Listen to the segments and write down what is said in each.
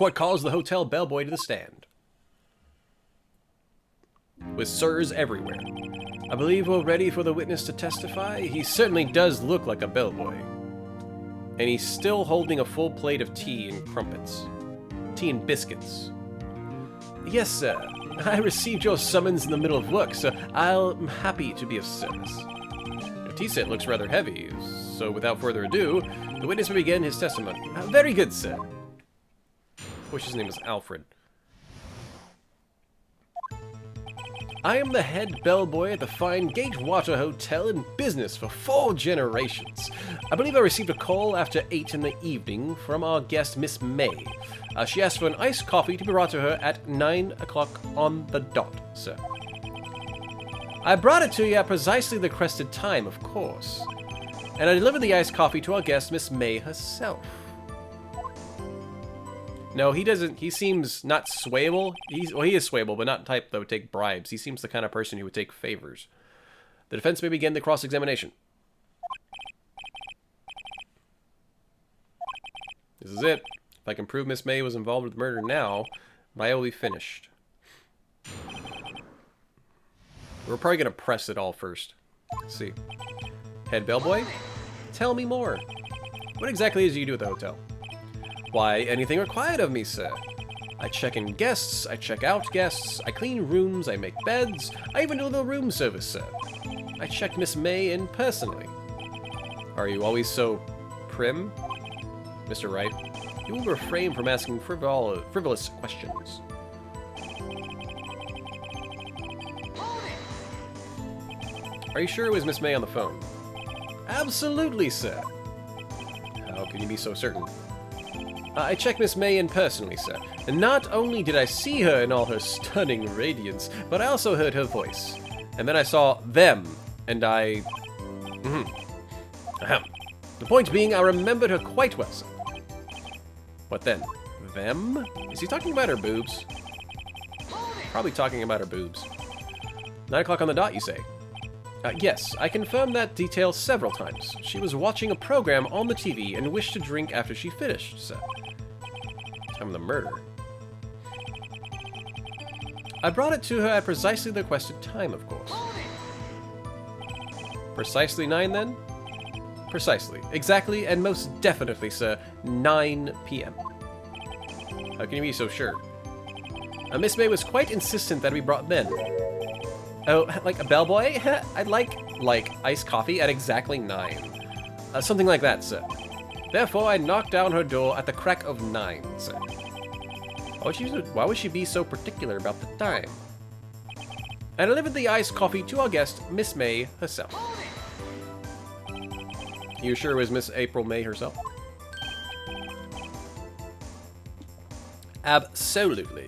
Court calls the hotel bellboy to the stand. With sirs everywhere. I believe we're ready for the witness to testify. He certainly does look like a bellboy. And he's still holding a full plate of tea and crumpets. Tea and biscuits. Yes, sir. I received your summons in the middle of work, so I'm happy to be of service. Your tea set looks rather heavy, so without further ado, the witness will begin his testimony. Very good, sir. I wish his name was Alfred. I am the head bellboy at the fine Gatewater Hotel in business for 4 generations. I believe I received a call after 8 in the evening from our guest, Miss May. She asked for an iced coffee to be brought to her at 9 o'clock on the dot, sir. I brought it to you at precisely the requested time, of course. And I delivered the iced coffee to our guest, Miss May herself. No, he doesn't. He seems not swayable. Well, he is swayable, but not the type that would take bribes. He seems the kind of person who would take favors. The defense may begin the cross-examination. This is it. If I can prove Miss May was involved with the murder now, my will be finished. We're probably going to press it all first. Let's see. Head bellboy? Tell me more. What exactly is it you do at the hotel? Why, anything required of me, sir. I check in guests, I check out guests, I clean rooms, I make beds, I even do the room service, sir. I check Miss May in personally. Are you always so prim? Mr. Wright, you will refrain from asking frivolous questions. Are you sure it was Miss May on the phone? Absolutely, sir. How can you be so certain? I checked Miss May in personally, sir. And not only did I see her in all her stunning radiance, but I also heard her voice. And then I saw them, and I... Ahem. The point being, I remembered her quite well, sir. What then? Them? Is he talking about her boobs? Probably talking about her boobs. 9 o'clock on the dot, you say? Yes, I confirmed that detail several times. She was watching a program on the TV and wished to drink after she finished, sir. Time of the murder. I brought it to her at precisely the requested time, of course. Precisely 9, then? Precisely. Exactly, and most definitely, sir, 9 p.m. How can you be so sure? Miss May was quite insistent that we brought then. Oh, like a bellboy? I'd like iced coffee at exactly 9. Something like that, sir. Therefore, I knocked down her door at the crack of 9, sir. Why would she be so particular about the time? I delivered the iced coffee to our guest, Miss May herself. You sure it was Miss April May herself? Absolutely.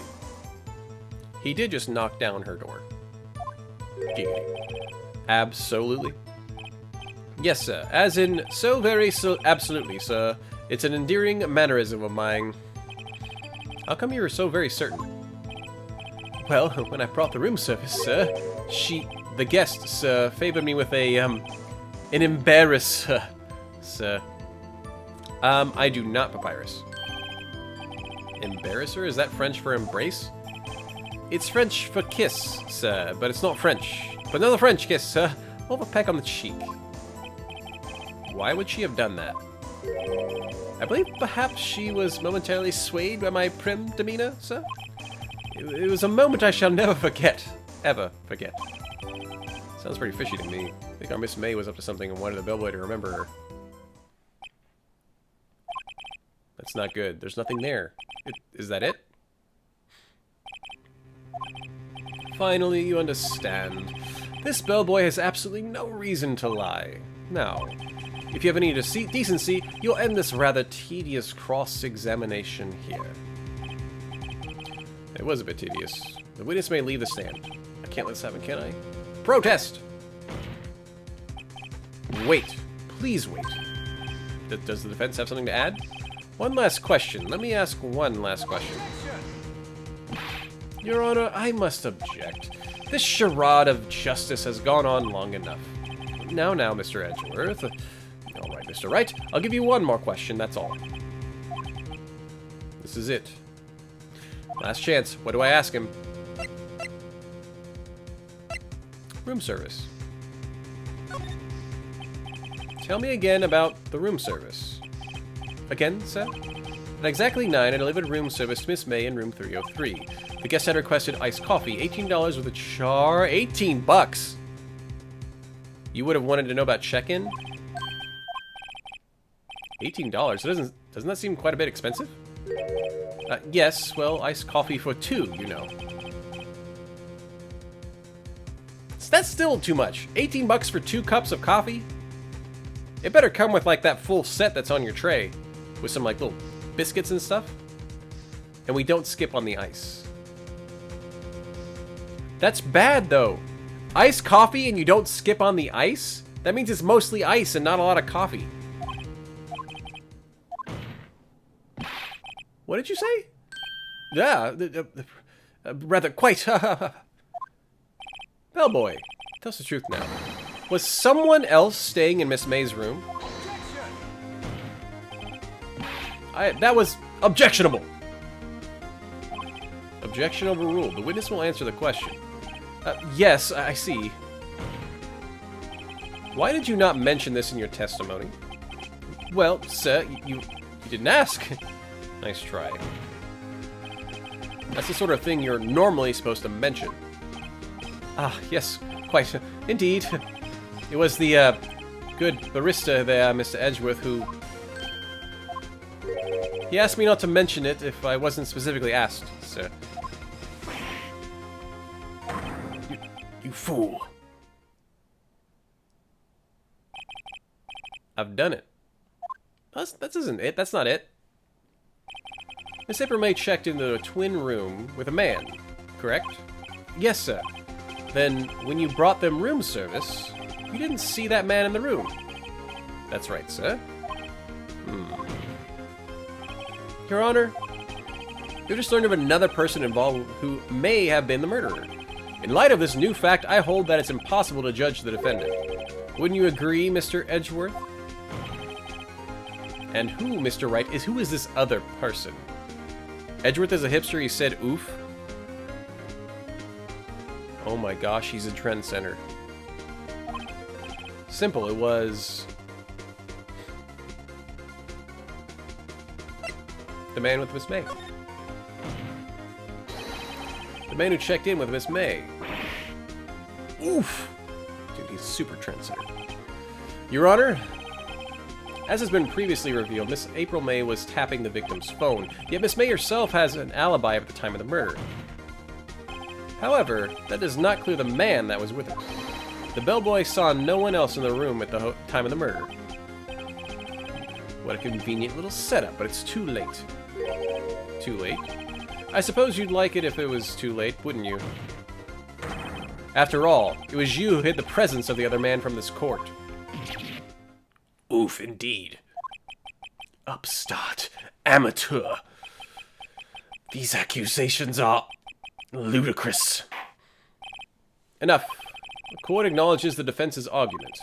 He did just knock down her door. Absolutely. Yes, sir. As in, absolutely, sir. It's an endearing mannerism of mine. How come you were so very certain? Well, when I brought the room service, sir, the guest, sir, favored me with an embarrass, sir. I do not papyrus. Embarrasser? Is that French for embrace? It's French for kiss, sir, but it's not French. But another French kiss, sir. More of a peck on the cheek. Why would she have done that? I believe perhaps she was momentarily swayed by my prim demeanor, sir. It was a moment I shall never forget. Ever forget. Sounds pretty fishy to me. I think our Miss May was up to something and wanted the bellboy to remember her. That's not good. There's nothing there. Is that it? Finally, you understand. This bellboy has absolutely no reason to lie. Now, if you have any decency, you'll end this rather tedious cross-examination here. It was a bit tedious. The witness may leave the stand. I can't let this happen, can I? Protest! Wait. Please wait. Does the defense have something to add? One last question. Let me ask one last question. Your Honor, I must object. This charade of justice has gone on long enough. Now, Mr. Edgeworth. All right, Mr. Wright. I'll give you one more question, that's all. This is it. Last chance. What do I ask him? Room service. Tell me again about the room service. Again, sir? At exactly 9, I delivered room service to Miss May in room 303. The guest had requested iced coffee, $18 with a char... 18 bucks! You would have wanted to know about check-in? $18? Doesn't that seem quite a bit expensive? Yes, well, iced coffee for 2, you know. That's still too much. 18 bucks for 2 cups of coffee? It better come with, like, that full set that's on your tray. With some, like, little biscuits and stuff. And we don't skip on the ice. That's bad, though. Iced coffee and you don't skip on the ice? That means it's mostly ice and not a lot of coffee. What did you say? Yeah, rather quite. Bellboy, tell us the truth now. Was someone else staying in Miss May's room? That was objectionable. Objectionable rule. The witness will answer the question. Yes, I see. Why did you not mention this in your testimony? Well, sir, you didn't ask. Nice try. That's the sort of thing you're normally supposed to mention. Ah, yes, quite. Indeed. It was the, good barista there, Mr. Edgeworth, who... He asked me not to mention it if I wasn't specifically asked, sir. You fool. I've done it. That isn't it. That's not it. Miss April May checked into a twin room with a man, correct? Yes, sir. Then, when you brought them room service, you didn't see that man in the room. That's right, sir. Your Honor, you just learned of another person involved who may have been the murderer. In light of this new fact, I hold that it's impossible to judge the defendant. Wouldn't you agree, Mr. Edgeworth? And who, Mr. Wright, who is this other person? Edgeworth is a hipster, he said oof. Oh my gosh, he's a trendsetter. Simple, it was... the man with Miss May. The man who checked in with Miss May. Oof! Dude, he's super trendsetter. Your Honor, as has been previously revealed, Miss April May was tapping the victim's phone, yet Miss May herself has an alibi at the time of the murder. However, that does not clear the man that was with her. The bellboy saw no one else in the room at the time of the murder. What a convenient little setup, but it's too late. Too late? I suppose you'd like it if it was too late, wouldn't you? After all, it was you who hid the presence of the other man from this court. Oof, indeed. Upstart. Amateur. These accusations are ludicrous. Enough. The court acknowledges the defense's argument.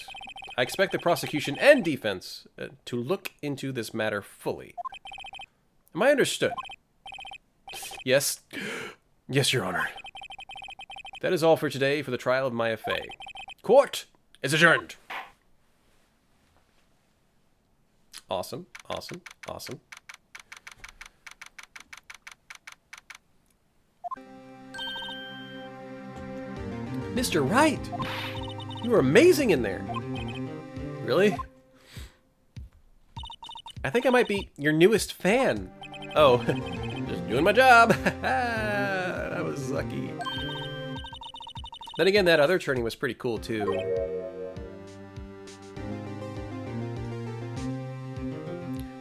I expect the prosecution and defense to look into this matter fully. Am I understood? Yes. Yes, Your Honor. That is all for today for the trial of Maya Fey. Court is adjourned. Awesome, awesome, awesome. Mr. Wright! You were amazing in there! Really? I think I might be your newest fan. Oh, just doing my job! That was lucky. Then again, that other turning was pretty cool, too.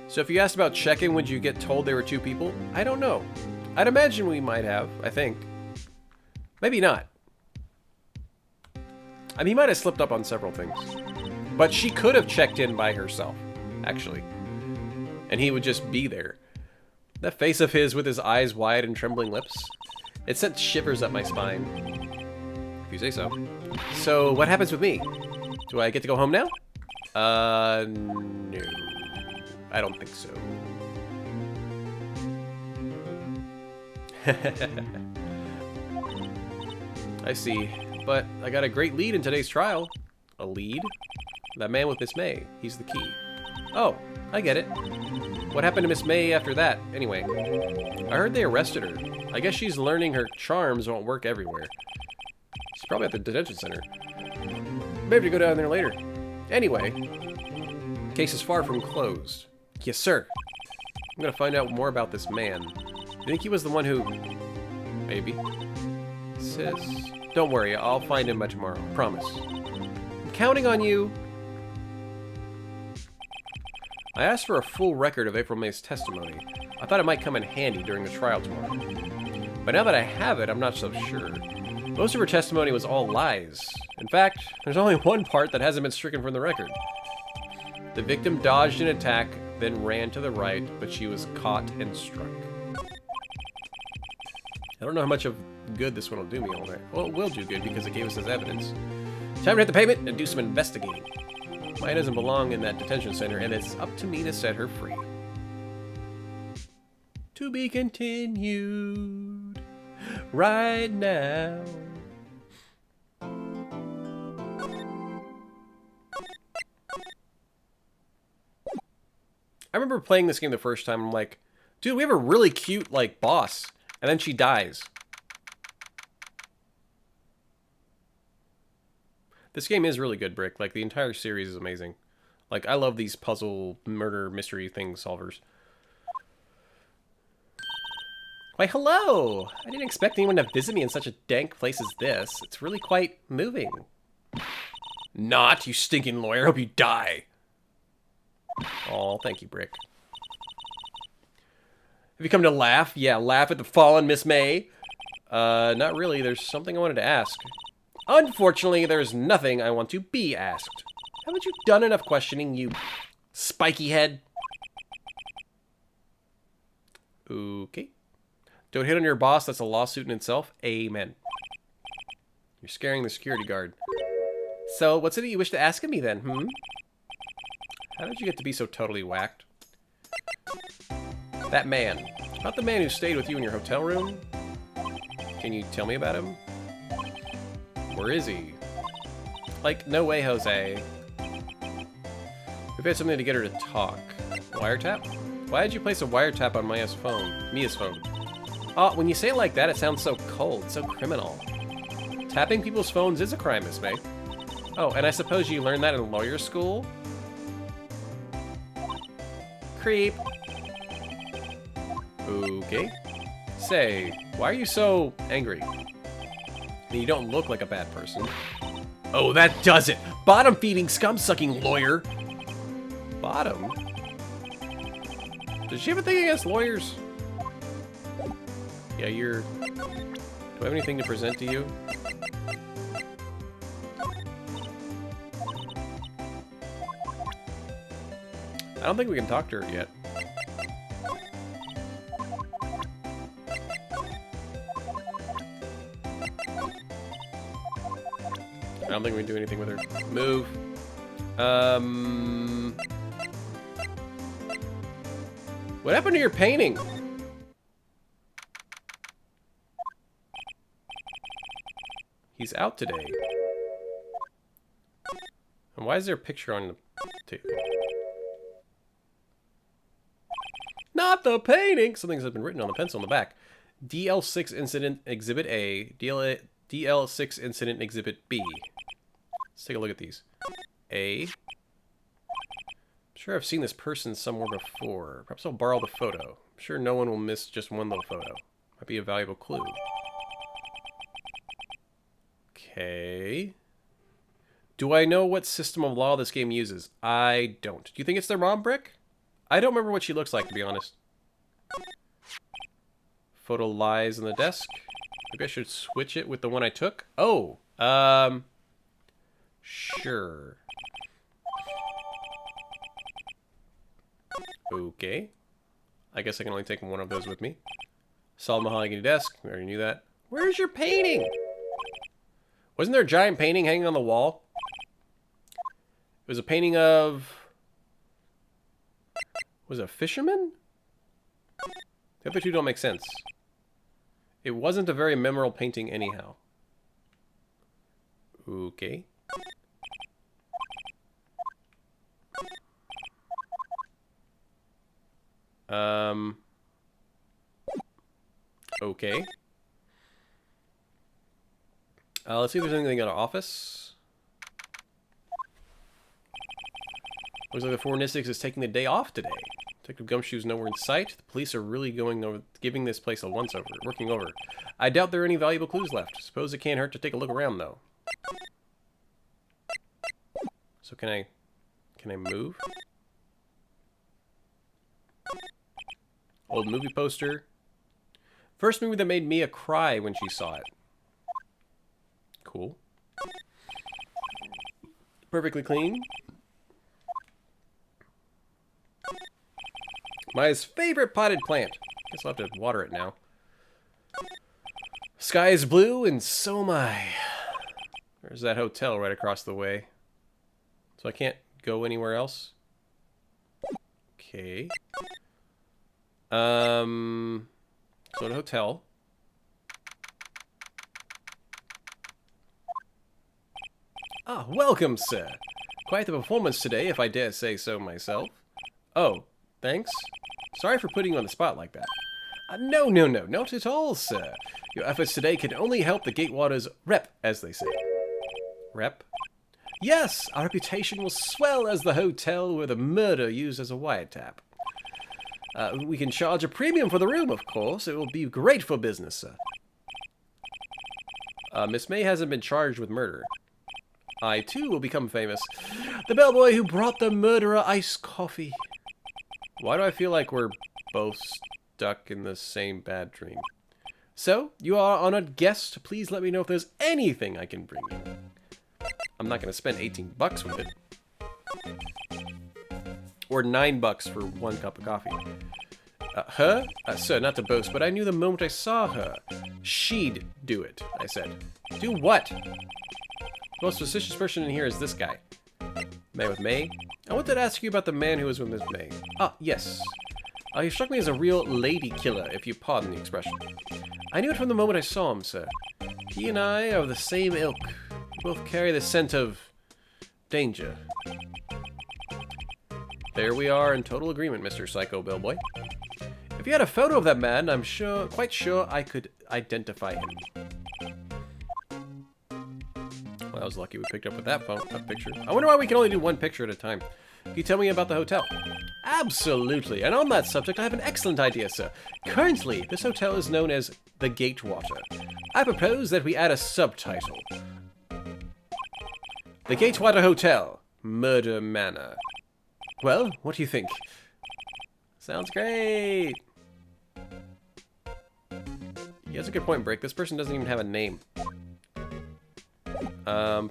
So if you asked about check-in, would you get told there were 2 people? I don't know. I'd imagine we might have, I think. Maybe not. I mean, he might have slipped up on several things. But she could have checked in by herself, actually. And he would just be there. That face of his with his eyes wide and trembling lips. It sent shivers up my spine. If you say so. So, what happens with me? Do I get to go home now? No. I don't think so. I see. But I got a great lead in today's trial. A lead? That man with Miss May. He's the key. Oh, I get it. What happened to Miss May after that, anyway? I heard they arrested her. I guess she's learning her charms won't work everywhere. She's probably at the detention center. Maybe to go down there later. Anyway, case is far from closed. Yes, sir. I'm gonna find out more about this man. You think he was the one who... Maybe. Sis. Don't worry, I'll find him by tomorrow. Promise. I'm counting on you. I asked for a full record of April May's testimony. I thought it might come in handy during the trial tomorrow. But now that I have it, I'm not so sure. Most of her testimony was all lies. In fact, there's only one part that hasn't been stricken from the record. The victim dodged an attack, then ran to the right, but she was caught and struck. I don't know how much of good this one will do me all right. Well, it will do good because it gave us this evidence. Time to hit the pavement and do some investigating. Maya doesn't belong in that detention center, and it's up to me to set her free. To be continued right now. I remember playing this game the first time, I'm like, dude, we have a really cute, like, boss. And then she dies. This game is really good, Brick. Like, the entire series is amazing. Like, I love these puzzle, murder, mystery thing solvers. Why, hello! I didn't expect anyone to visit me in such a dank place as this. It's really quite moving. Not, you stinking lawyer. Hope you die. Aw, thank you, Brick. Have you come to laugh? Yeah, laugh at the fallen Miss May. Not really. There's something I wanted to ask. Unfortunately, there's nothing I want to be asked. Haven't you done enough questioning, you spiky head? Okay. Don't hit on your boss. That's a lawsuit in itself. Amen. You're scaring the security guard. So, what's it that you wish to ask of me then, How did you get to be so totally whacked? That man. About the man who stayed with you in your hotel room? Can you tell me about him? Where is he? Like, no way, Jose. We've had something to get her to talk. Wiretap? Why did you place a wiretap on Mia's phone? Oh, when you say it like that, it sounds so cold, so criminal. Tapping people's phones is a crime, Miss May. Oh, and I suppose you learned that in lawyer school? Creep. Okay. Say, why are you so angry? You don't look like a bad person. Oh, that does it! Bottom-feeding, scum-sucking lawyer! Bottom? Does she have a thing against lawyers? Yeah, you're... Do I have anything to present to you? I don't think we can talk to her yet. I don't think we can do anything with her. Move. What happened to your painting? He's out today. And why is there a picture on the table? Not the painting! Something has been written on the pencil in the back. DL6 Incident Exhibit A. DL6 Incident Exhibit B. Let's take a look at these. A. I'm sure I've seen this person somewhere before. Perhaps I'll borrow the photo. I'm sure no one will miss just one little photo. Might be a valuable clue. Okay. Do I know what system of law this game uses? I don't. Do you think it's their mom, Brick? I don't remember what she looks like, to be honest. Photo lies on the desk. Maybe I should switch it with the one I took. Oh, sure. Okay. I guess I can only take one of those with me. Solid mahogany desk. We already knew that. Where's your painting? Wasn't there a giant painting hanging on the wall? It was a painting of... Was it a fisherman? The other two don't make sense. It wasn't a very memorable painting anyhow. Okay. Okay. Let's see if there's anything in our office. Looks like the Fornistics is taking the day off today. Detective Gumshoe's nowhere in sight. The police are really giving this place a once-over, working over. I doubt there are any valuable clues left. Suppose it can't hurt to take a look around, though. So can I move? Old movie poster. First movie that made Mia cry when she saw it. Cool. Perfectly clean. Maya's favorite potted plant. Guess I'll have to water it now. Sky is blue, and so am I. There's that hotel right across the way. So I can't go anywhere else? Okay. So the hotel. Ah, welcome, sir. Quite the performance today, if I dare say so myself. Oh, thanks. Sorry for putting you on the spot like that. No, not at all, sir. Your efforts today can only help the Gatewater's rep, as they say. Rep? Yes, our reputation will swell as the hotel where the murder used as a wiretap. We can charge a premium for the room, of course. It will be great for business, sir. Miss May hasn't been charged with murder. I, too, will become famous. The bellboy who brought the murderer iced coffee. Why do I feel like we're both stuck in the same bad dream? So, you are honored guest. Please let me know if there's anything I can bring you. I'm not going to spend 18 bucks with it. Or 9 bucks for 1 cup of coffee. Her? Sir, not to boast, but I knew the moment I saw her. She'd do it, I said. Do what? The most suspicious person in here is this guy. Man with May? I wanted to ask you about the man who was with Miss May. Ah, yes. He struck me as a real lady killer, if you pardon the expression. I knew it from the moment I saw him, sir. He and I are of the same ilk. We both carry the scent of danger. There we are in total agreement, Mr. Psycho Bellboy. If you had a photo of that man, I'm quite sure I could identify him. Well, I was lucky we picked up with that picture. I wonder why we can only do 1 picture at a time. Can you tell me about the hotel? Absolutely, and on that subject, I have an excellent idea, sir. Currently, this hotel is known as the Gatewater. I propose that we add a subtitle. The Gatewater Hotel, Murder Manor. Well, what do you think? Sounds great! Yeah, that's a good point, Brick. This person doesn't even have a name.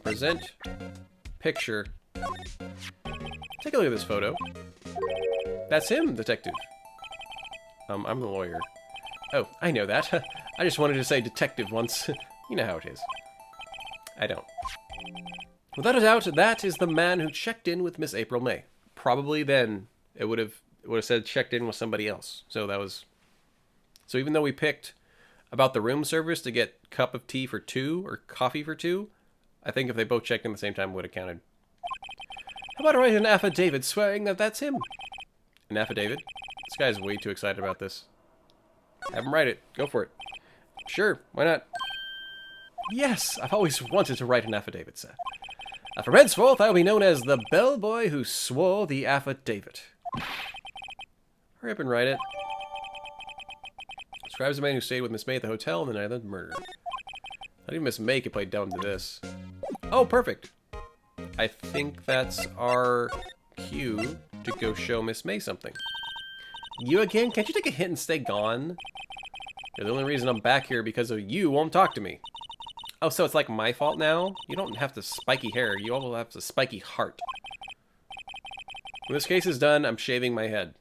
Present picture. Take a look at this photo. That's him, detective. I'm the lawyer. Oh, I know that. I just wanted to say detective once. You know how it is. I don't. Without a doubt, that is the man who checked in with Miss April May. Probably then it would have said checked in with somebody else. So that was. So even though we picked about the room service to get cup of tea for 2 or coffee for 2, I think if they both checked in at the same time, it would have counted. How about I write an affidavit swearing that that's him? An affidavit? This guy's way too excited about this. Have him write it. Go for it. Sure, why not? Yes, I've always wanted to write an affidavit, sir. From henceforth, I will be known as the bellboy who swore the affidavit. Hurry up and write it. Describes the man who stayed with Miss May at the hotel on the night of the murder. Not even Miss May could play dumb to this. Oh, perfect. I think that's our cue to go show Miss May something. You again? Can't you take a hint and stay gone? You're the only reason I'm back here because of you won't talk to me. Oh, so it's like my fault now? You don't have the spiky hair. You all have the spiky heart. When this case is done, I'm shaving my head.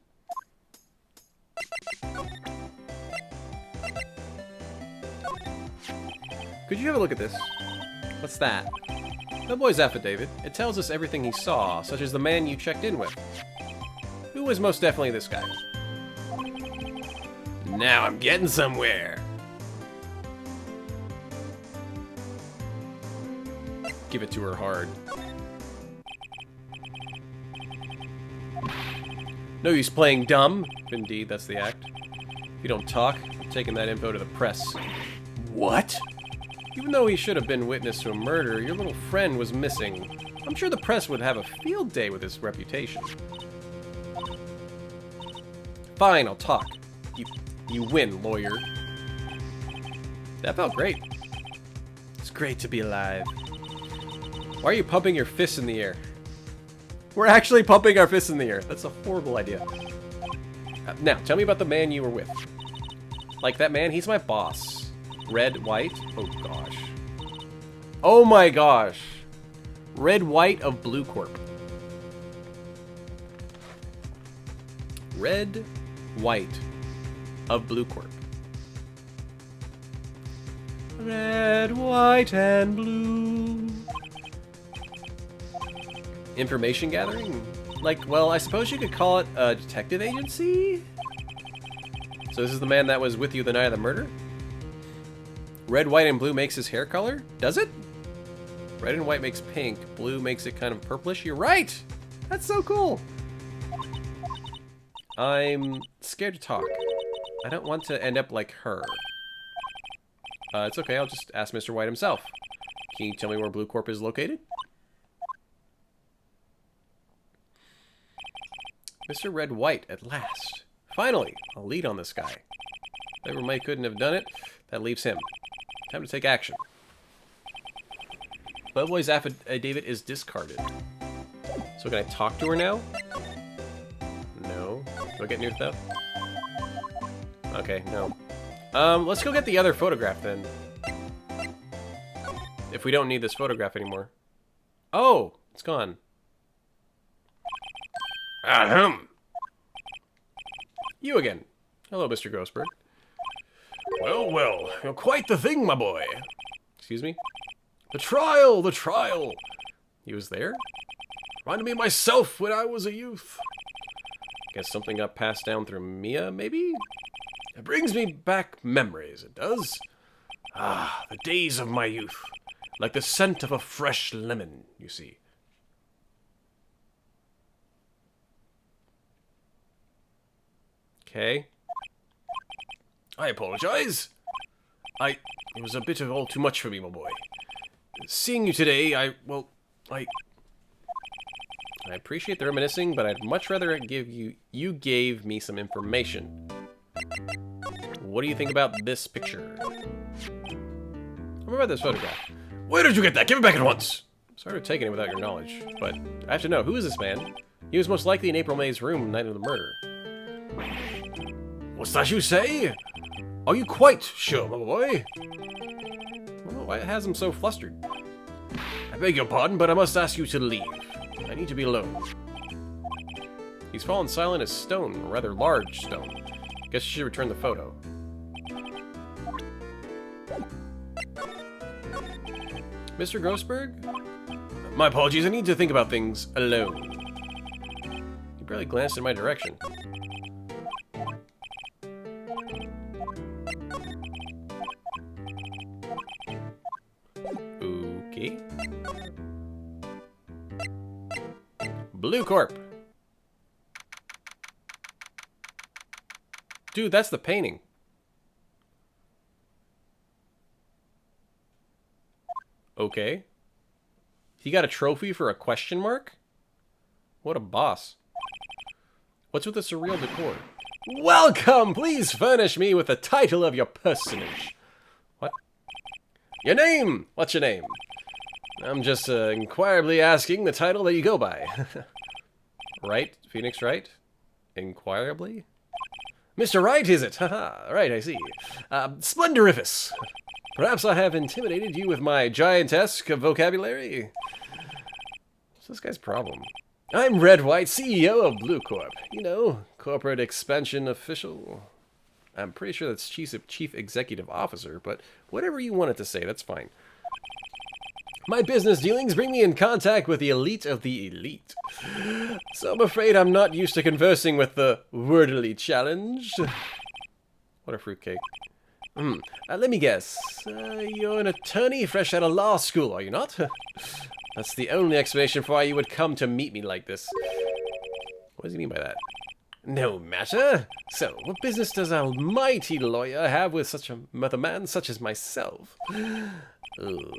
Could you have a look at this? What's that? The boy's affidavit. It tells us everything he saw, such as the man you checked in with. Who was most definitely this guy? Now I'm getting somewhere. give it to her hard. No use playing dumb. If indeed, that's the act. If you don't talk, I'm taking that info to the press. What? Even though he should have been witness to a murder, your little friend was missing. I'm sure the press would have a field day with his reputation. Fine, I'll talk. You win, lawyer. That felt great. It's great to be alive. Why are you pumping your fists in the air? We're actually pumping our fists in the air. That's a horrible idea. Now, tell me about the man you were with. Like that man, he's my boss. Red, white? Oh gosh. Oh my gosh. Red, white of Blue Corp. Red, white of Blue Corp. Red, white, and blue. Information gathering? Like, well, I suppose you could call it a detective agency? So this is the man that was with you the night of the murder? Red, white, and blue makes his hair color? Does it? Red and white makes pink. Blue makes it kind of purplish. You're right! That's so cool! I'm scared to talk. I don't want to end up like her. It's okay, I'll just ask Mr. White himself. Can you tell me where Blue Corp is located? Mr. Red White, at last. Finally, I'll lead on this guy. Whoever Mike couldn't have done it, that leaves him. Time to take action. Bellboy's affidavit is discarded. So can I talk to her now? No. Do I get near theft? Okay, no. Let's go get the other photograph then. If we don't need this photograph anymore. Oh, it's gone. Ahem. You again. Hello, Mr. Grossberg. Well, well, you're quite the thing, my boy. Excuse me? The trial, the trial. He was there? Reminded me of myself when I was a youth. Guess something got passed down through Mia, maybe? It brings me back memories, it does. Ah, the days of my youth. Like the scent of a fresh lemon, you see. Okay. I apologize. It was a bit of all too much for me, my boy. Seeing you today, I appreciate the reminiscing, but I'd much rather you gave me some information. What do you think about this picture? What about this photograph? Where did you get that? Give it back at once! Sorry for taking it without your knowledge, but I have to know, who is this man? He was most likely in April May's room the night of the murder. What's that you say? Are you quite sure, my boy? Well, why has him so flustered? I beg your pardon, but I must ask you to leave. I need to be alone. He's fallen silent as stone, a rather large stone. Guess you should return the photo. Mr. Grossberg? My apologies, I need to think about things alone. He barely glanced in my direction. Okay. Blue Corp. Dude, that's the painting. Okay. He got a trophy for a question mark? What a boss. What's with the surreal decor? Welcome! Please furnish me with the title of your personage. What? Your name! What's your name? I'm just inquirably asking the title that you go by. Wright? Phoenix Wright? Inquirably? Mr. Wright, is it? Haha, right, I see. Splendorificus. Perhaps I have intimidated you with my giantesque vocabulary? What's this guy's problem? I'm Red White, CEO of Blue Corp. You know, corporate expansion official. I'm pretty sure that's Chief Executive Officer, but whatever you wanted to say, that's fine. My business dealings bring me in contact with the elite of the elite. So I'm afraid I'm not used to conversing with the wordily challenged. What a fruitcake. Let me guess. You're an attorney fresh out of law school, are you not? That's the only explanation for why you would come to meet me like this. What does he mean by that? No matter. So, what business does an almighty lawyer have with a man such as myself? Ooh.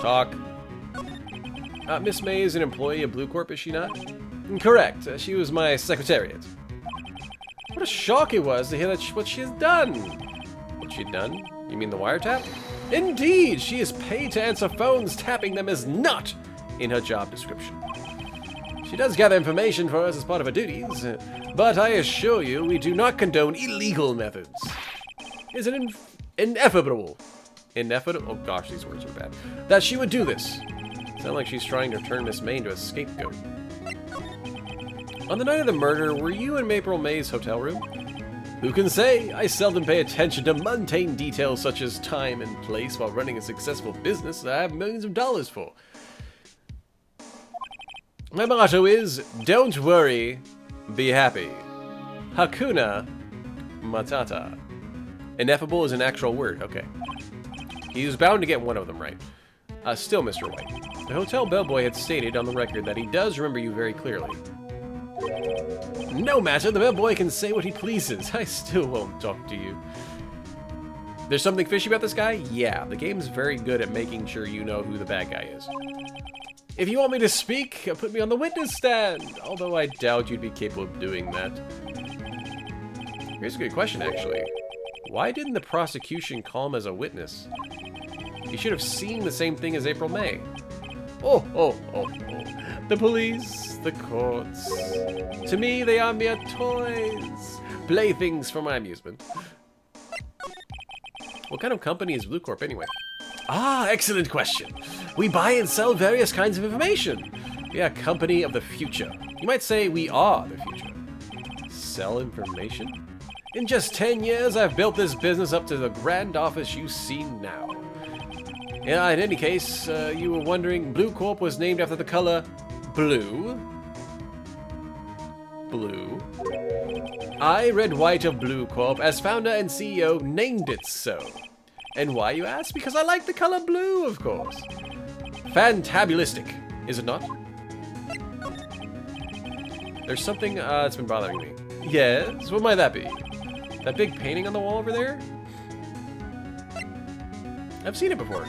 Talk. Miss May is an employee of Blue Corp, is she not? Correct. She was my secretariat. What a shock it was to hear that what she has done. What she done? You mean the wiretap? Indeed, she is paid to answer phones. Tapping them is not in her job description. She does gather information for us as part of her duties, but I assure you we do not condone illegal methods. It's an inevitable, oh gosh, these words are bad, that she would do this. Sounds like she's trying to turn Miss May into a scapegoat. On the night of the murder, were you in April May's hotel room? Who can say? I seldom pay attention to mundane details such as time and place while running a successful business that I have millions of dollars for. My motto is, don't worry, be happy. Hakuna Matata. Ineffable is an actual word, okay. He was bound to get one of them right. Still, Mr. White, the hotel bellboy had stated on the record that he does remember you very clearly. No matter, the bellboy can say what he pleases. I still won't talk to you. There's something fishy about this guy? Yeah, the game's very good at making sure you know who the bad guy is. If you want me to speak, put me on the witness stand, although I doubt you'd be capable of doing that. Here's a good question, actually. Why didn't the prosecution call him as a witness? He should have seen the same thing as April May. Oh. The police, the courts. To me, they are mere toys. Playthings for my amusement. What kind of company is Blue Corp, anyway? Ah, excellent question. We buy and sell various kinds of information. We are a company of the future. You might say we are the future. Sell information? In just 10 years, I've built this business up to the grand office you see now. Yeah, in any case, you were wondering, Blue Corp was named after the color blue. Blue. I, Red White of Blue Corp, as founder and CEO, named it so. And why, you ask? Because I like the color blue, of course. Fantabulistic, is it not? There's something that's been bothering me. Yes, what might that be? That big painting on the wall over there? I've seen it before.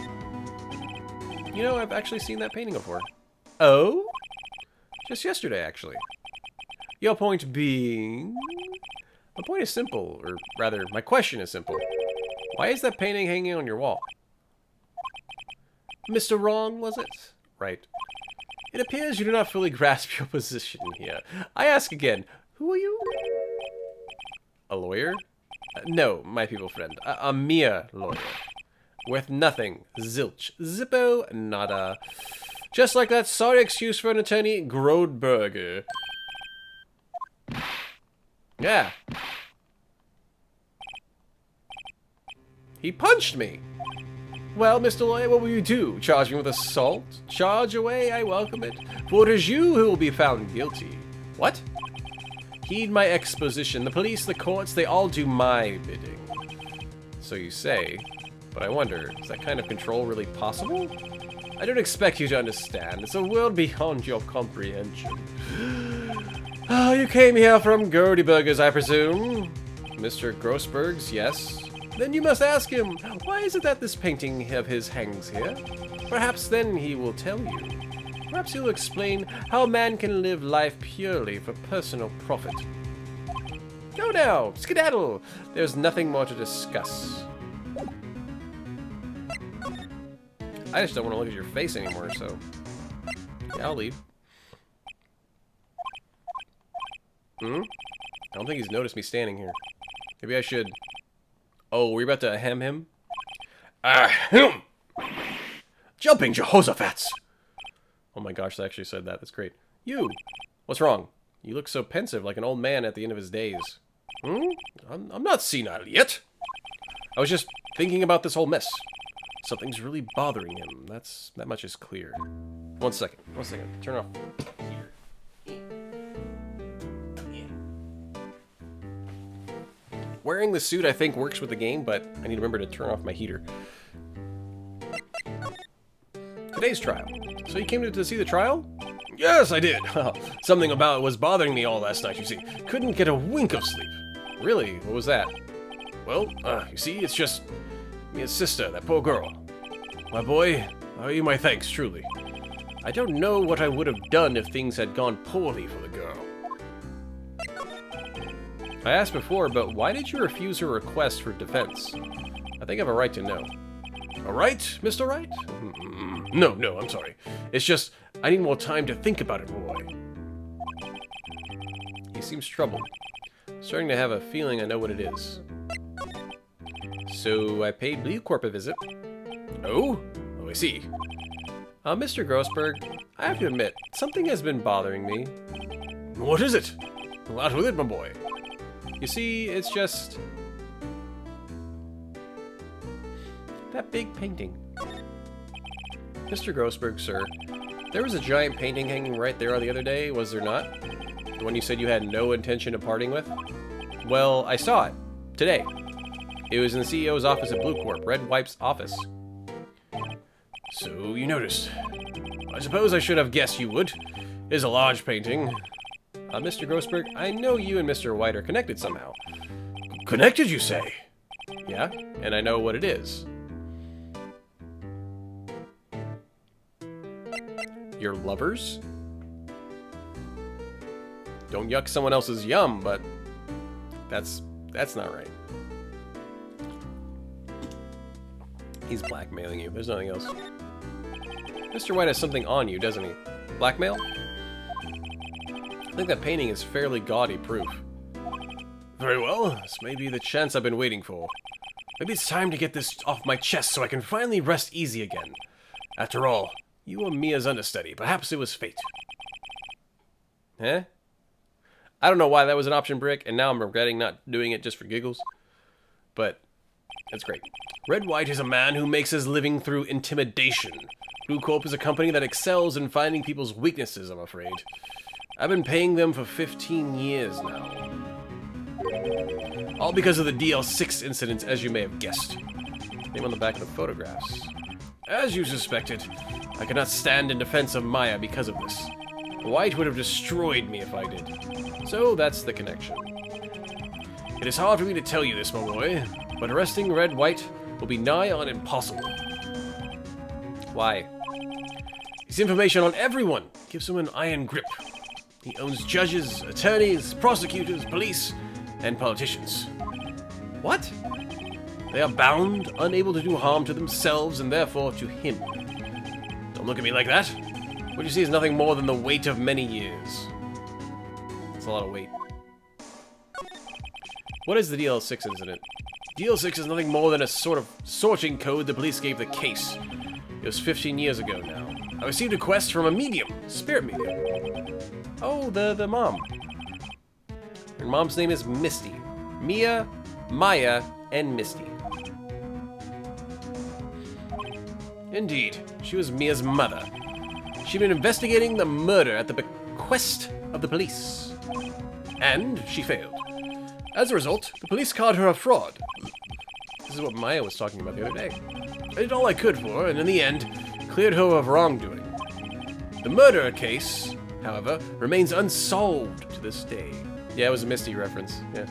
You know, I've actually seen that painting before. Oh? Just yesterday, actually. Your point being... My point is simple, or rather, my question is simple. Why is that painting hanging on your wall? Mr. Wrong, was it? Right. It appears you do not fully grasp your position here. I ask again, who are you? A lawyer? No, my people friend. A mere lawyer. Worth nothing. Zilch. Zippo. Nada. Just like that sorry excuse for an attorney, Grodberger. Yeah. He punched me. Well, Mr. Lawyer, what will you do? Charge me with assault? Charge away, I welcome it. For it is you who will be found guilty. What? Heed my exposition. The police, the courts, they all do my bidding. So you say, but I wonder, is that kind of control really possible? I don't expect you to understand. It's a world beyond your comprehension. Oh, you came here from Gertie Burgers, I presume? Mr. Grossberg's, yes. Then you must ask him, why is it that this painting of his hangs here? Perhaps then he will tell you. Perhaps he'll explain how man can live life purely for personal profit. Go now, skedaddle. There's nothing more to discuss. I just don't want to look at your face anymore, so... Yeah, I'll leave. I don't think he's noticed me standing here. Maybe I should... Oh, we're about to hem him? Ahem! Jumping Jehoshaphat's! Oh my gosh, they actually said that. That's great. You! What's wrong? You look so pensive, like an old man at the end of his days. I'm not senile yet. I was just thinking about this whole mess. Something's really bothering him. That much is clear. One second. Turn off. Here. Wearing the suit, I think, works with the game, but I need to remember to turn off my heater. Today's trial. So you came to see the trial? Yes, I did. Something about it was bothering me all last night, you see. Couldn't get a wink of sleep. Really? What was that? Well, you see, it's just Mia's sister, that poor girl. My boy, I owe you my thanks, truly. I don't know what I would have done if things had gone poorly for the girl. I asked before, but why did you refuse her request for defense? I think I have a right to know. A right, Mr. Wright? No, I'm sorry. It's just, I need more time to think about it, boy. He seems troubled. Starting to have a feeling I know what it is. So, I paid Blue Corp a visit. Oh, I see. Mr. Grossberg, I have to admit, something has been bothering me. What is it? Out with it, my boy. You see, it's just... that big painting. Mr. Grossberg, sir, there was a giant painting hanging right there the other day, was there not? The one you said you had no intention of parting with? Well, I saw it. Today. It was in the CEO's office at Blue Corp, Red Wipe's office. So, you noticed. I suppose I should have guessed you would. It is a large painting. Mr. Grossberg, I know you and Mr. White are connected somehow. Connected, you say? Yeah, and I know what it is. Your lovers? Don't yuck someone else's yum, but that's not right. He's blackmailing you. There's nothing else. Mr. White has something on you, doesn't he? Blackmail? I think that painting is fairly gaudy proof. Very well. This may be the chance I've been waiting for. Maybe it's time to get this off my chest so I can finally rest easy again. After all, you were Mia's understudy. Perhaps it was fate. Eh? I don't know why that was an option brick, and now I'm regretting not doing it just for giggles. But that's great. Red White is a man who makes his living through intimidation. Blue Corp is a company that excels in finding people's weaknesses, I'm afraid. I've been paying them for 15 years now. All because of the DL6 incident, as you may have guessed. Name on the back of the photographs. As you suspected, I could not stand in defense of Maya because of this. White would have destroyed me if I did. So that's the connection. It is hard for me to tell you this, my boy, but arresting Red White will be nigh on impossible. Why? His information on everyone gives him an iron grip. He owns judges, attorneys, prosecutors, police, and politicians. What? They are bound, unable to do harm to themselves and therefore to him. Don't look at me like that. What you see is nothing more than the weight of many years. That's a lot of weight. What is the DL6 incident? DL6 is nothing more than a sort of sorting code the police gave the case. It was 15 years ago now. I received a quest from a medium, spirit medium. Oh, the mom. Her mom's name is Misty. Mia, Maya, and Misty. Indeed, she was Mia's mother. She'd been investigating the murder at the bequest of the police. And she failed. As a result, the police called her a fraud. This is what Maya was talking about the other day. I did all I could for her, and in the end, cleared her of wrongdoing. The murder case, however, remains unsolved to this day. Yeah, it was a Misty reference. Yeah.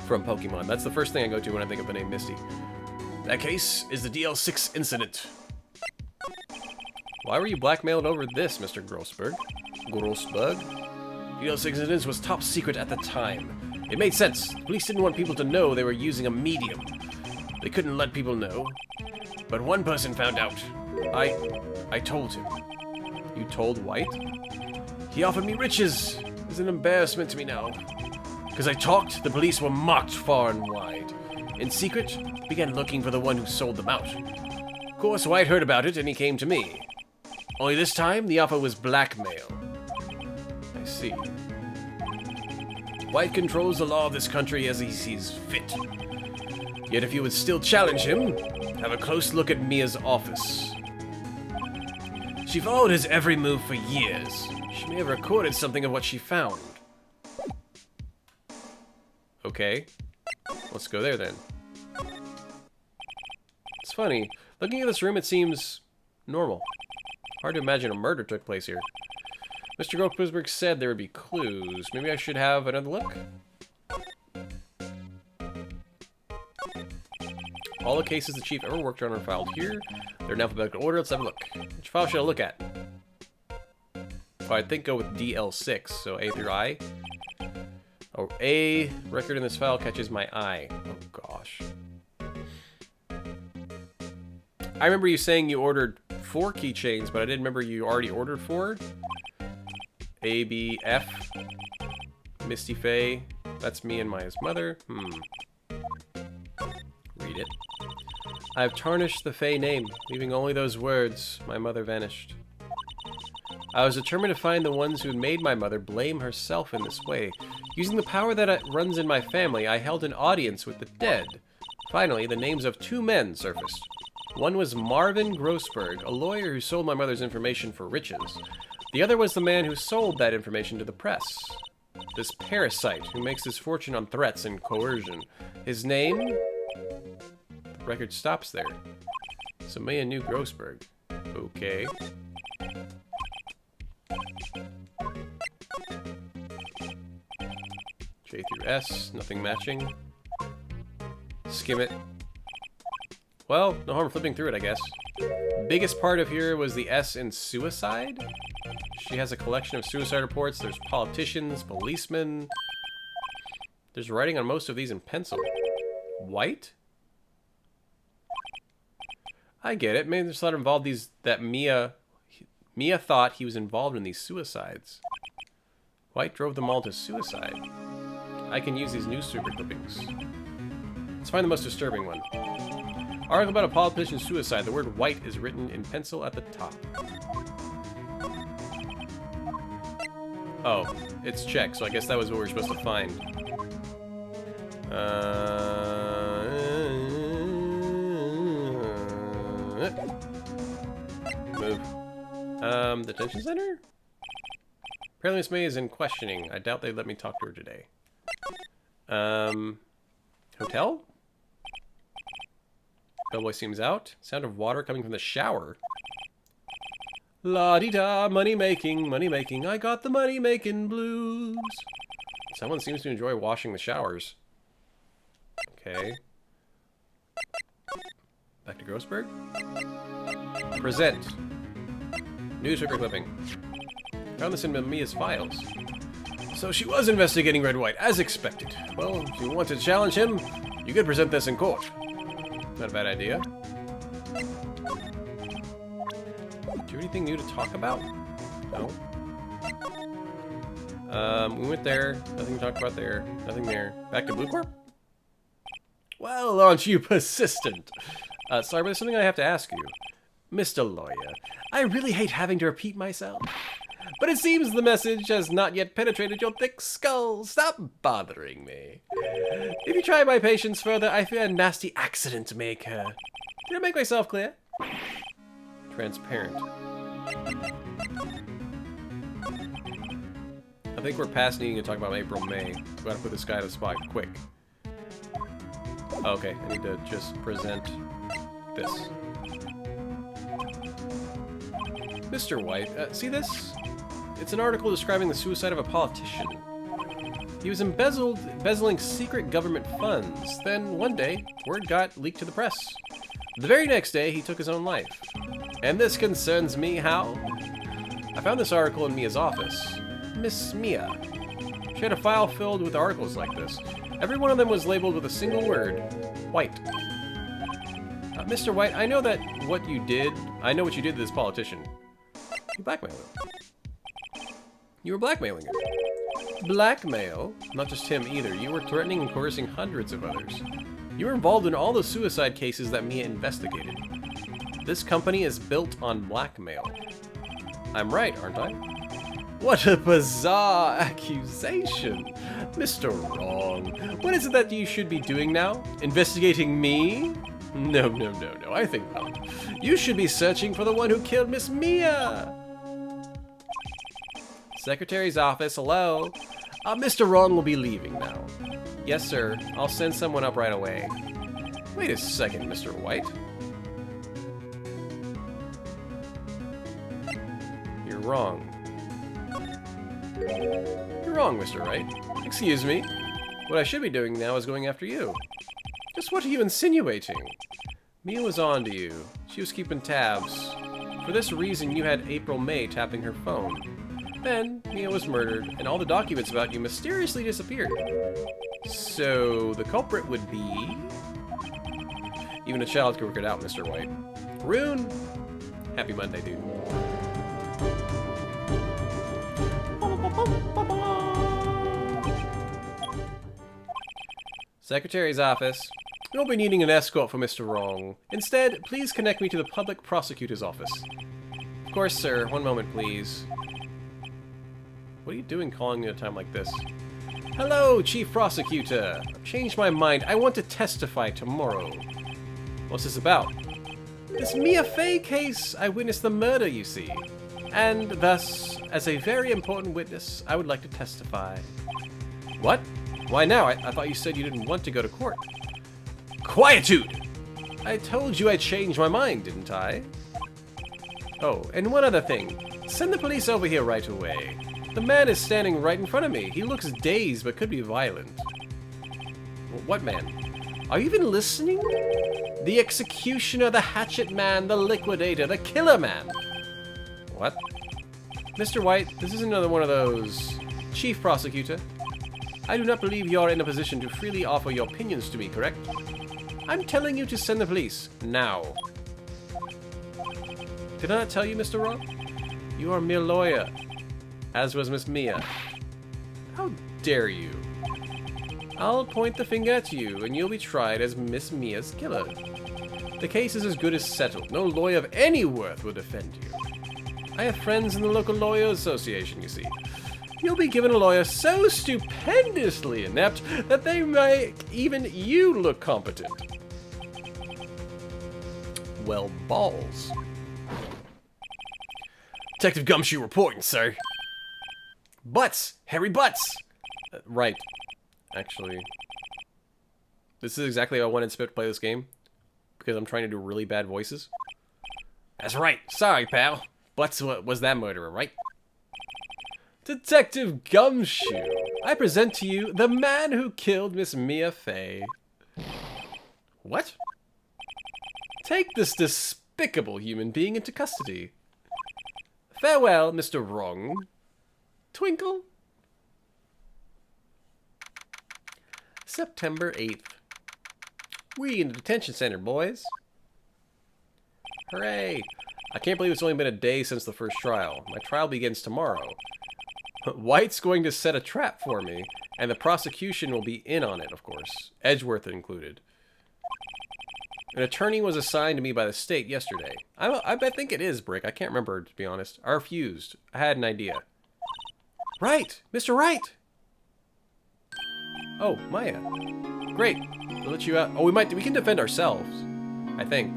From Pokemon. That's the first thing I go to when I think of the name Misty. That case is the DL6 incident. Why were you blackmailed over this, Mr. Grossberg? DL6 incident was top secret at the time. It made sense. The police didn't want people to know they were using a medium. They couldn't let people know. But one person found out. I told him. You told White? He offered me riches. It's an embarrassment to me now. Because I talked, the police were mocked far and wide. In secret, began looking for the one who sold them out. Of course, White heard about it and he came to me. Only this time, the offer was blackmail. I see. White controls the law of this country as he sees fit. Yet if you would still challenge him, have a close look at Mia's office. She followed his every move for years. She may have recorded something of what she found. Okay. Let's go there then. It's funny. Looking at this room, it seems normal. Hard to imagine a murder took place here. Mr. Grossberg said there would be clues. Maybe I should have another look? All the cases the chief ever worked on are filed here. They're in alphabetical order. Let's have a look. Which file should I look at? Oh, I think go with DL6, so A through I. Oh, A record in this file catches my eye. Oh, gosh. I remember you saying you ordered 4 keychains, but I didn't remember you already ordered 4. A, B, F. Misty Faye. That's me and Maya's mother. Read it. I've tarnished the Faye name, leaving only those words. My mother vanished. I was determined to find the ones who had made my mother blame herself in this way. Using the power that runs in my family, I held an audience with the dead. Finally, the names of 2 men surfaced. One was Marvin Grossberg, a lawyer who sold my mother's information for riches. The other was the man who sold that information to the press. This parasite who makes his fortune on threats and coercion. His name? The record stops there. So Maya knew Grossberg. Okay. J through S, nothing matching. Skim it. Well, no harm flipping through it, I guess. Biggest part of here was the S in suicide. She has a collection of suicide reports. There's politicians, policemen. There's writing on most of these in pencil. White? I get it. Maybe there's a lot involved that Mia thought he was involved in these suicides. White drove them all to suicide. I can use these newspaper clippings. Let's find the most disturbing one. Article about a politician's suicide. The word white is written in pencil at the top. Oh, it's checked, so I guess that was what we were supposed to find. Move. Detention center? Apparently Miss May is in questioning. I doubt they'd let me talk to her today. Hotel? Bellboy seems out. Sound of water coming from the shower. La-di-da, money-making, I got the money-making blues. Someone seems to enjoy washing the showers. Okay. Back to Grossberg. Present. Newspaper clipping. Found this in Mia's files. So she was investigating Red White, as expected. Well, if you want to challenge him, you could present this in court. Not a bad idea. Do you have anything new to talk about? No. We went there. Nothing to talk about there. Nothing there. Back to Blue Corp? Well, aren't you persistent? Sorry, but there's something I have to ask you. Mr. Lawyer, I really hate having to repeat myself. But it seems the message has not yet penetrated your thick skull. Stop bothering me. If you try my patience further, I fear a nasty accident may occur. Did I make myself clear? Transparent. I think we're past needing to talk about April, May. We gotta put this guy on the spot quick. Okay, I need to just present this. Mr. White, see this? It's an article describing the suicide of a politician. He was embezzling secret government funds. Then, one day, word got leaked to the press. The very next day, he took his own life. And this concerns me how? I found this article in Mia's office. Miss Mia. She had a file filled with articles like this. Every one of them was labeled with a single word. White. Mr. White, I know what you did to this politician. You blackmailed him. You were blackmailing him. Blackmail? Not just him either. You were threatening and coercing hundreds of others. You were involved in all the suicide cases that Mia investigated. This company is built on blackmail. I'm right, aren't I? What a bizarre accusation. Mr. Wrong. What is it that you should be doing now? Investigating me? No, I think not. You should be searching for the one who killed Miss Mia. Secretary's office, hello. Mr. Wrong will be leaving now. Yes, sir. I'll send someone up right away. Wait a second, Mr. White. You're wrong. You're wrong, Mr. Wright. Excuse me. What I should be doing now is going after you. Just what are you insinuating? Mia was on to you. She was keeping tabs. For this reason, you had April May tapping her phone. Then, Mia was murdered, and all the documents about you mysteriously disappeared. So, the culprit would be... Even a child could work it out, Mr. White. Rune! Happy Monday, dude. Secretary's office. We won't be needing an escort for Mr. Wrong. Instead, please connect me to the public prosecutor's office. Of course, sir. One moment, please. What are you doing calling me at a time like this? Hello, Chief Prosecutor. I've changed my mind. I want to testify tomorrow. What's this about? This Mia Fey case, I witnessed the murder, you see. And thus, as a very important witness, I would like to testify. What? Why now? I thought you said you didn't want to go to court. Quietude! I told you I changed my mind, didn't I? Oh, and one other thing. Send the police over here right away. The man is standing right in front of me. He looks dazed, but could be violent. What man? Are you even listening? The executioner, the hatchet man, the liquidator, the killer man. What? Mr. White, this is another one of those... Chief Prosecutor, I do not believe you are in a position to freely offer your opinions to me, correct? I'm telling you to send the police, now. Did I not tell you, Mr. Rock? You are a mere lawyer, as was Miss Mia. How dare you? I'll point the finger at you, and you'll be tried as Miss Mia's killer. The case is as good as settled. No lawyer of any worth will defend you. I have friends in the local lawyers association, you see. You'll be given a lawyer so stupendously inept that they make even you look competent. Well, balls. Detective Gumshoe reporting, sir. Butts! Harry Butts! Right. Actually, this is exactly how I wanted Spiff to play this game, because I'm trying to do really bad voices. That's right. Sorry, pal. Butts was that murderer, right? Detective Gumshoe, I present to you the man who killed Miss Mia Fey. What? Take this despicable human being into custody. Farewell, Mr. Wrong. Twinkle. September 8th. We in the detention center, boys. Hooray! I can't believe it's only been a day since the first trial. My trial begins tomorrow. White's going to set a trap for me, and the prosecution will be in on it, of course. Edgeworth included. An attorney was assigned to me by the state yesterday. I think it is Brick. I can't remember, to be honest. I refused. I had an idea. Right! Mr. Wright! Oh, Maya. Great. We'll let you out. Oh, we can defend ourselves. I think.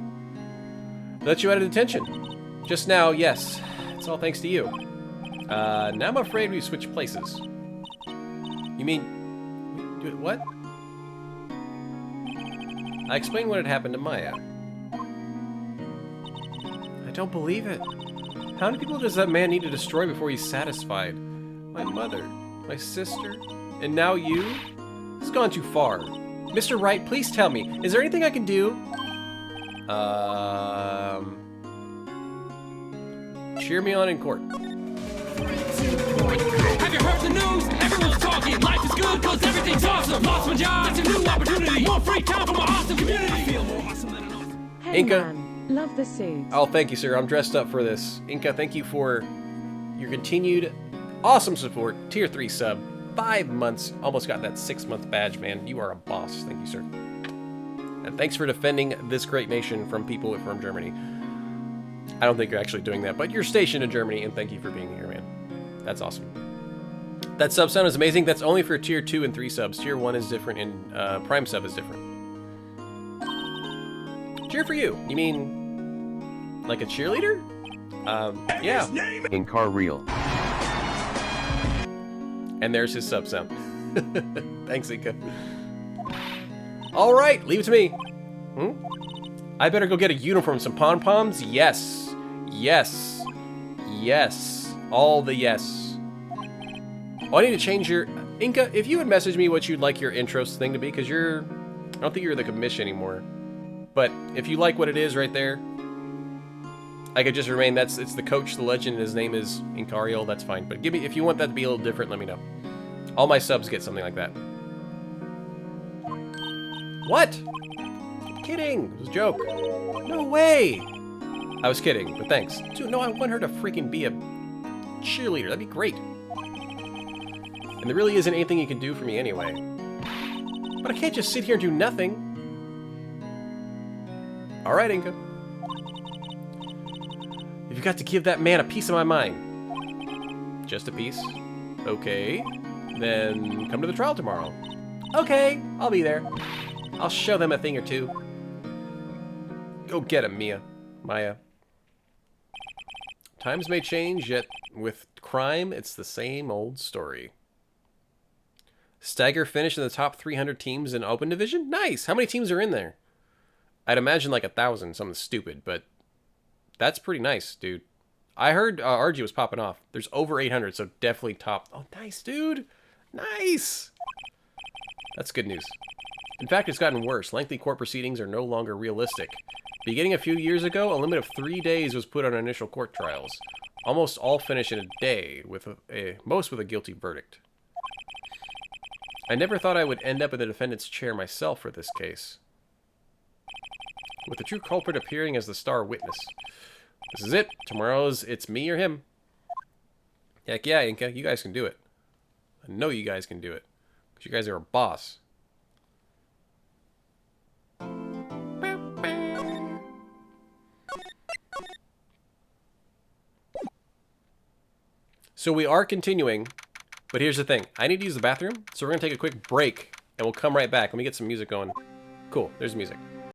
Let you out of detention. Just now, yes. It's all thanks to you. Now I'm afraid we've switched places. You mean... what? I explained what had happened to Maya. I don't believe it. How many people does that man need to destroy before he's satisfied? My mother, my sister, and now you? It's gone too far. Mr. Wright, please tell me, is there anything I can do? Cheer me on in court. Have you heard the news? Everyone's talking. Life is good because everything's awesome. Lost my job. It's a new opportunity. More free time for my awesome community. I feel more awesome than an awesome. Hey Inca. man, love the suit. Oh, thank you, sir. I'm dressed up for this. Inca, thank you for your continued awesome support. Tier 3 sub. 5 months. Almost got that 6-month badge, man. You are a boss. Thank you, sir. And thanks for defending this great nation from people from Germany. I don't think you're actually doing that, but you're stationed in Germany, and thank you for being here, man. That's awesome. That sub sound is amazing. That's only for tier 2 and 3 subs. Tier 1 is different, and Prime sub is different. Cheer for you. You mean like a cheerleader? Yeah. In car reel. And there's his sub sound. Thanks, Inca. All right, leave it to me. I better go get a uniform, some pom-poms. Yes, yes, yes. All the yes. Oh, I need to change your... Inca, if you would message me what you'd like your intros thing to be, because you're... I don't think you're the commission anymore. But if you like what it is right there, I could just remain, it's the coach, the legend, and his name is Incariel, that's fine. But give me, if you want that to be a little different, let me know. All my subs get something like that. What? Kidding. It was a joke. No way. I was kidding, but thanks. Dude, no, I want her to freaking be a cheerleader. That'd be great. And there really isn't anything you can do for me anyway. But I can't just sit here and do nothing. Alright, Inca. You've got to give that man a piece of my mind. Just a piece? Okay. Then come to the trial tomorrow. Okay, I'll be there. I'll show them a thing or two. Go get him, Maya. Times may change, yet with crime, it's the same old story. Stagger finished in the top 300 teams in Open Division? Nice! How many teams are in there? I'd imagine like 1,000, something stupid, but that's pretty nice, dude. I heard RG was popping off. There's over 800, so definitely top. Oh, nice, dude! Nice! That's good news. In fact, it's gotten worse. Lengthy court proceedings are no longer realistic. Beginning a few years ago, a limit of 3 days was put on initial court trials. Almost all finish in a day, with most with a guilty verdict. I never thought I would end up in the defendant's chair myself for this case. With the true culprit appearing as the star witness. This is it. Tomorrow's it's me or him. Heck yeah, Inca. You guys can do it. I know you guys can do it. Because you guys are a boss. So we are continuing, but here's the thing. I need to use the bathroom, so we're going to take a quick break, and we'll come right back. Let me get some music going. Cool, there's music.